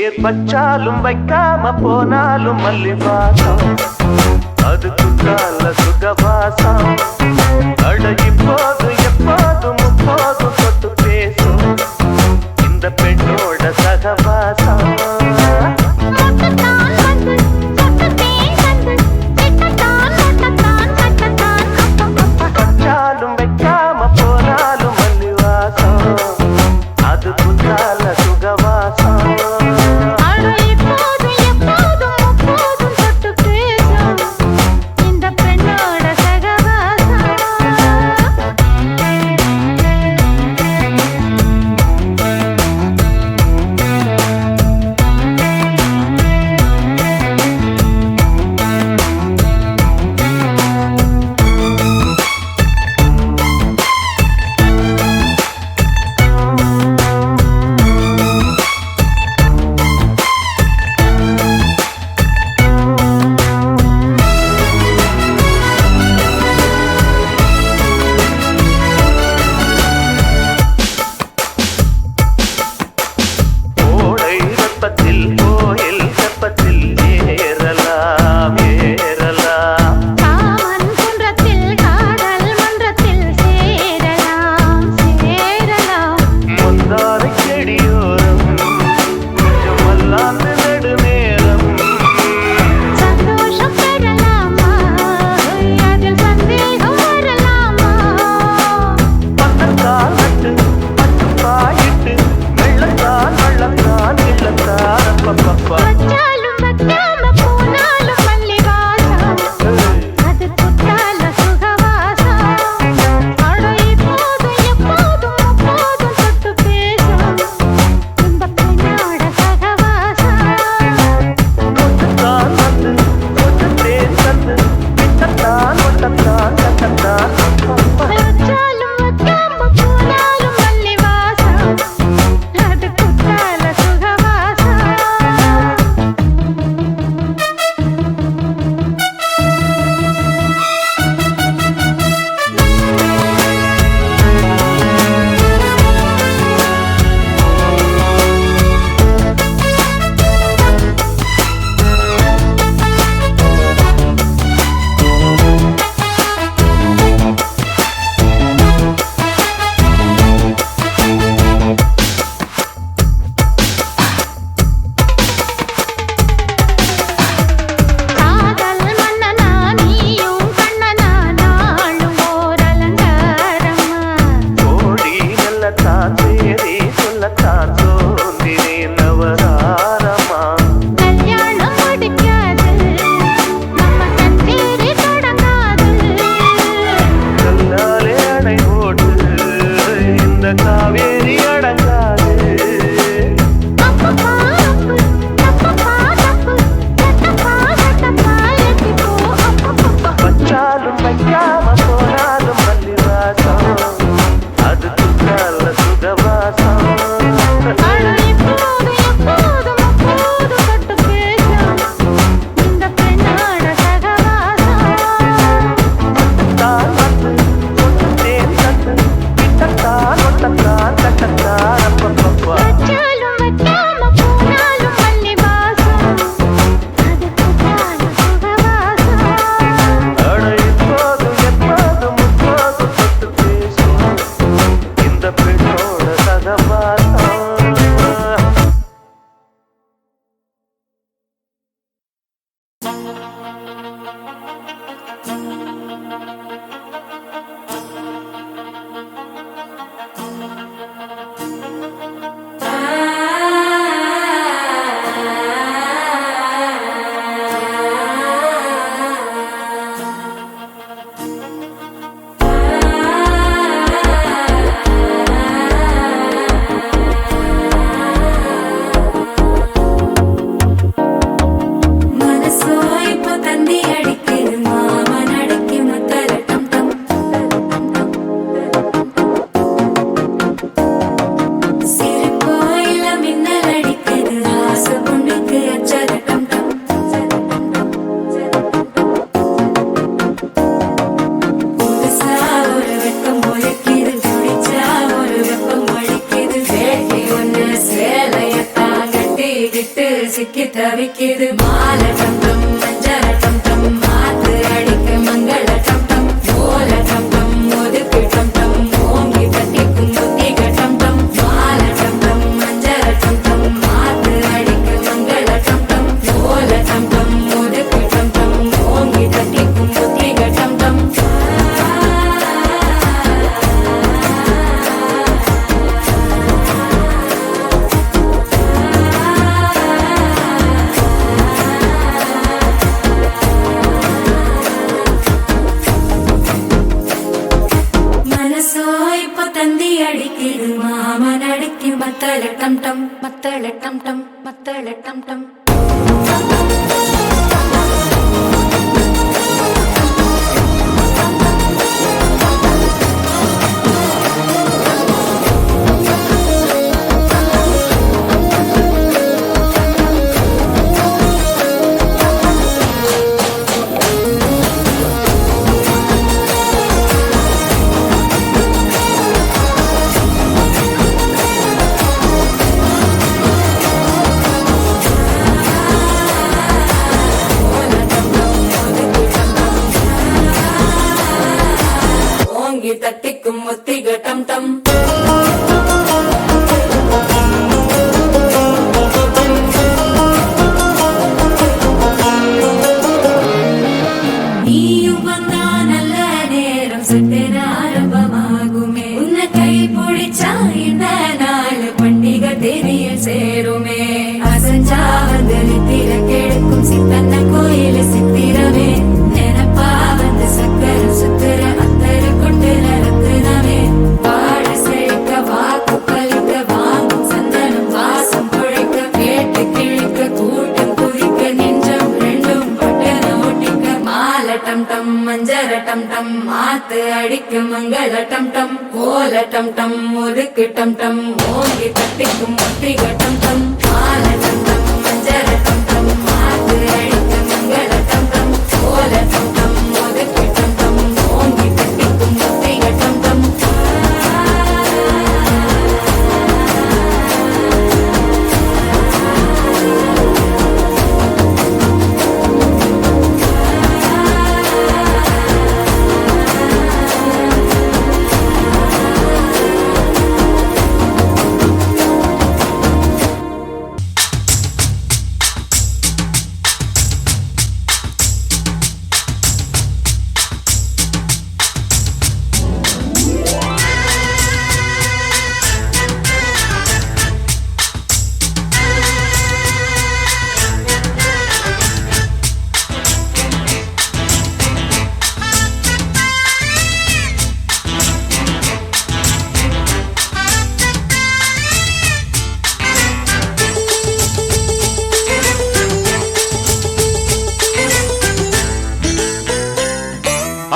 பேர் பச்சாலும் வைக்காம போனாலும் மல்லிவாசம் அது குற்றால சுகவாசம் அழகி போது எப்போதும் முப்போதும் தொட்டு பேசும் இந்த பெண்ணோட சகவாசம் பச்சாலும் வைக்காம போனாலும் மல்லிவாசம் அது குற்றால சுகவாசம் தவிக்குது மால டம் டம் மஞ்சள டம் டம் மாத்து அடிக்க மங்கள டம் டம் ஓல டம் டம் ஒதுக்கு டம் டம் ஓங்கி தட்டிக்கும் புத்திக டம் டம் மால டம் டம் மஞ்சள டம் டம் மாத்து அடிக்க மங்கள டம் டம் ஓல டம் டம் ஒதுக்கு டம் டம் ஓங்கி தட்டிக்கும் புத்திக டம் டம் தந்தி அடிக்குது மாமன் அடிக்கு மத்தள டம் டம் மத்தள டம் டம் மத்தள டம் டம் தட்டிக்கும் முத்திக டம் டம் நீயும் வந்தா நல்ல நேரம் சட்டென ஆரம்பமாகுமே உன்னை கை பிடிச்சா இந்த நாள் பண்டிகை தெரிய சேருமே அசஞ்சா வந்து நித்திர கெடுக்கும் சித்தன்ன கோயில சித்திரமே நினைப்பா வந்து சக்கர சுத்துற அத்தரு கொண்டு நடத்துனவே பாட செழிக்க வாக்கு பலிக்க வாங்கும் சந்தனம் வாசம் குழைக்க கேட்டு கிழிக்க கூட்டம் குதிக்க நெஞ்சம் ரெண்டும் பட்டன ஒட்டிக்க மால டம் டம் மஞ்சர டம் டம் மாத்து அடிக்க மங்கள டம் டம் கோல டம் டம் ஒதுக்கு டம் டம் ஓங்கி தட்டிக்கும் முத்திக டம் டம் மால டம் டம் மஞ்சர டம் டம் மாத்து அடிக்க மங்கள டம் டம் கோல டம் டம் ஒதுக்கு டம் டம் ஓங்கி தட்டிக்கும் முத்திக டம் டம்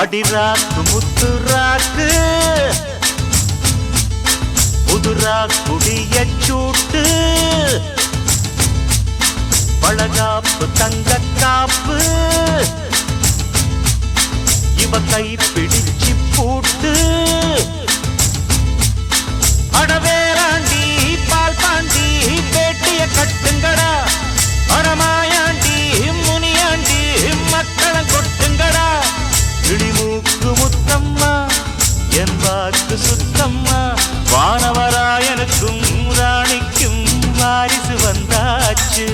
அடிராக்கு முத்துராக்கு புதுரா குடிய சூட்டு பழகாப்பு தங்க காப்பு இவ கை பிடிச்சு பூட்டு அடவேராண்டி பால் பாண்டி பேட்டிய கட்டுங்கடா அடமாயாண்டி முனியாண்டி மக்களை கொட்டுங்கடா இடிமூக்கு முத்தம்மா என் வாக்கு சுத்தம்மா வானவராயனுக்கும் ராணிக்கும் வாரிசு வந்தாச்சு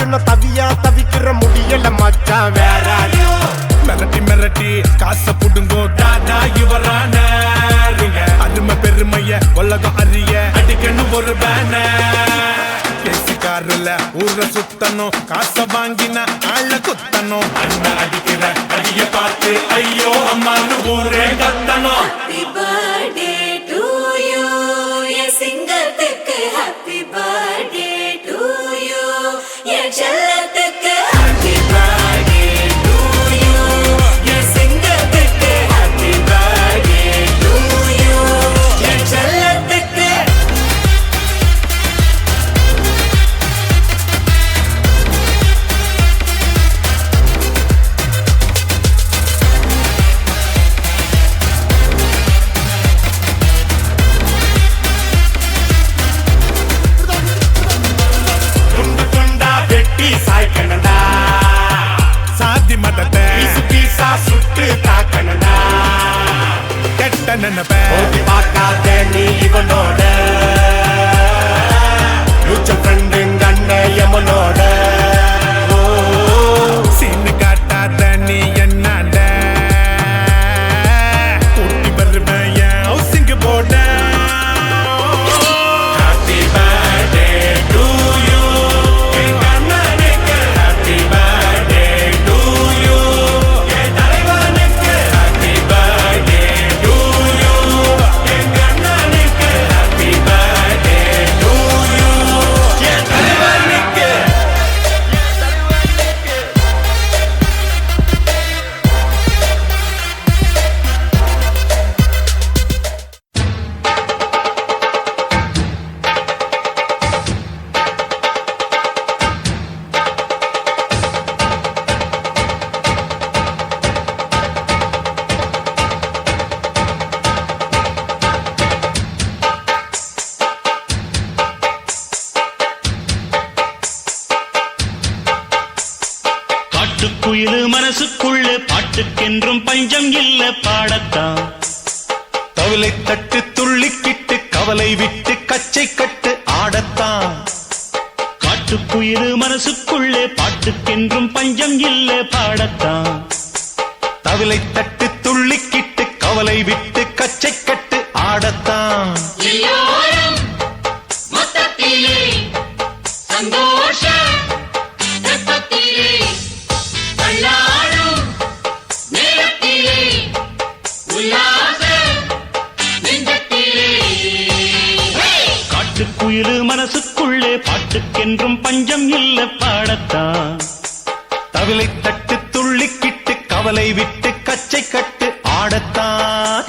தினம் தவியா தவிக்கிற முடியல மச்சான் வேற மிரட்டி மிரட்டி காசை புடுங்கோ தாதா இவரான அருமை பெருமைய உலகம் அறிய அடிக்கணும் ஒரு பேனர்ல ஊர சுத்தணும் காசை வாங்கின ஆள குத்தணும் அண்ணன் அடிக்கிற அடிய பார்த்து ஐயோ அம்மானு ஊரே கத்தணும். Happy birthday to you, என் சிங்கத்துக்கு happy birthday to you, என் செல்லத்துக்கு happy birthday to you, என் சிங்கத்துக்கு happy birthday to you, என் செல்லத்துக்கு. சாதி மதத்தை பீசா சுட்டு தாக்கணும்டா கெட்ட நினைப்ப ஓடி பார்க்காத நீ இவனோட ஃபியூச்சர் ஃப்ரெண்டுங்க அண்ணன் எமனோட சீனு காட்டாத நீ என்னாண்ட கூட்டி வருவேன் என் ஹவுசிங் போட. Happy birthday to you, எங்க அண்ணனுக்கு happy birthday to you, என் தலைவனுக்கு happy birthday to you, எங்க அண்ணனுக்கு happy birthday to you, என் தலைவனுக்கு. காட்டுக்குயிலு மனசுக்குள்ள பாட்டுக்கென்றும் பஞ்சம் இல்ல பாடத்தான் தவிலை தட்டு துள்ளிக்கிட்டு கவலை விட்டு கச்சை கட்டு ஆடத்தான். காட்டுக்குயிலு மனசுக்குள்ளே பாட்டுக்கென்றும் பஞ்சம் இல்ல பாடத்தான் தவிலை தட்டு துள்ளிக்கிட்டு கவலை விட்டு கச்சை கட்டு ஆடத்தான். எல்லோரும் மொத்தத்திலே சந்தோஷ வெப்பத்திலே தள்ளாடும் நேரத்திலே உல்லாச நெஞ்சத்திலே. காட்டுக்குயிலு மனசுக்குள்ளே பாட்டுக்கென்றும் பஞ்சம் இல்ல பாடத்தான் தவிலை தட்டு துள்ளிக்கிட்டு கவலை விட்டு கச்சை கட்டு ஆடத்தான்.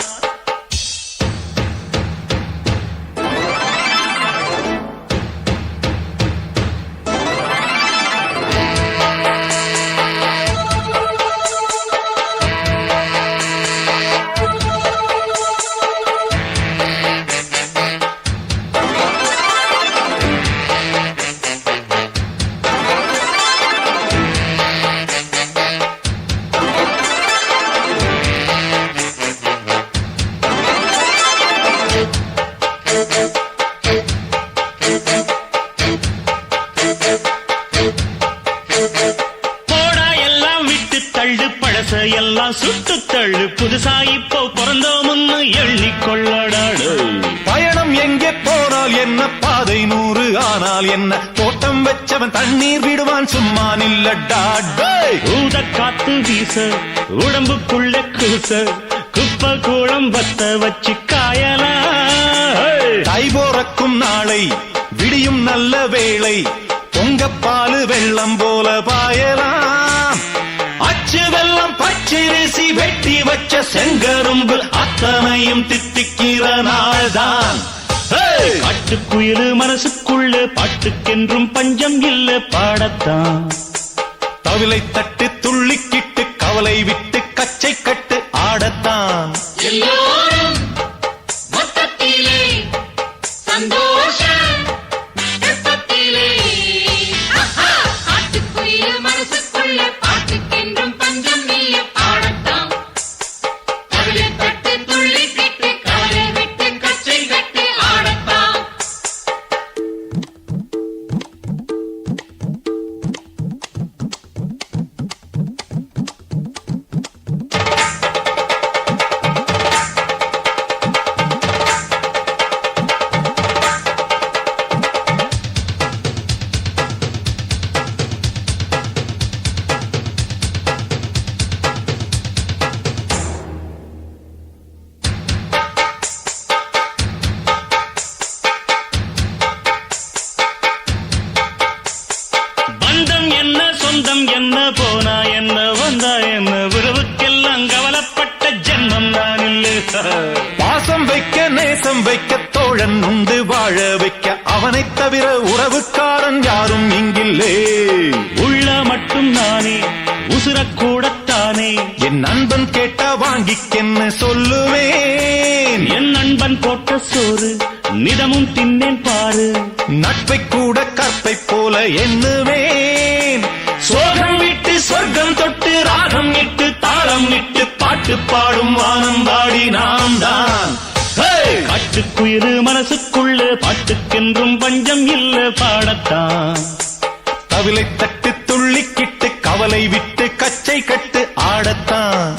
போடா எல்லாம் விட்டு தள்ளு பழச எல்லாம் சுட்டு தள்ளு புதுசா இப்போ பிறந்தோம்னு எண்ணிக்கொள்ளடாடு. பயணம் எங்கே போனால் என்ன பாதை 100 ஆனால் என்ன தோட்டம் வச்சவன் தண்ணீர் விடுவான் சும்மா நில்லடா. ஊத காத்து வீச உடம்புக்குள்ள கூச குப்பை கூளம் வத்த வச்சு காயலாம். தை போறக்கும் நாளை விடியும் நல்ல வேளை பொங்கப்பாலு வெள்ளம் போல பாயலாம். அச்சு வெள்ளம் பச்சரிசி வெட்டி வச்ச செங்கரும்பு அத்தனையும் தித்திக்கிற நாள்தான். காட்டுக்குயிலு மனசுக்குள்ள பாட்டுக்கென்றும் பஞ்சம் இல்ல பாடத்தான் தவிலை தட்டு துள்ளிக்கிட்டு கவலை விட்டு கச்சை கட்டு ஆடத்தான். எல்லோரும் மொத்தத்திலே சந்தோஷ வெப்பத்திலே. காட்டுக்குயில் மனசுக்குள்ள பாட்டுக்கென்றும் பஞ்சம் இல்ல பாடத்தான் தவிலை தட்டு துள்ளிக்கிட்டு கவலை விட்டு கச்சை கட்டு ஆடத்தான். பந்தம் என்ன போனா என்ன வந்தா என்ன உறவுக்கெல்லாம் கவலைப்பட்ட ஜென்மம் நான் இல்லை. பாசம் வைக்க நேசம் வைக்க தோழன் உண்டு வாழ வைக்க அவனைத் தவிர உறவுக்காரன் யாரும் இங்கில்லே. உள்ள மட்டும் நானே உசுரக்கூடத்தானே என் நண்பன் கேட்டா வாங்கிக்கென்னு சொல்லுவேன். என் நண்பன் போட்ட சோறு நிதமும் தின்னேன் பாரு. நட்பை கூட கற்பை போல எண்ணுவேன். சோகம் விட்டு சொர்க்கம் தொட்டு ராகம் இட்டு தாளம் இட்டு பாட்டு பாடும் வானம் பாடி நாம் தான். காட்டுக்குயிரு மனசுக்குள்ள பாட்டுக்கென்றும் பஞ்சம் இல்ல பாடத்தான். தவிலை தட்டு துள்ளிக்கிட்டு கவலை விட்டு கச்சை கட்டு ஆடத்தான்.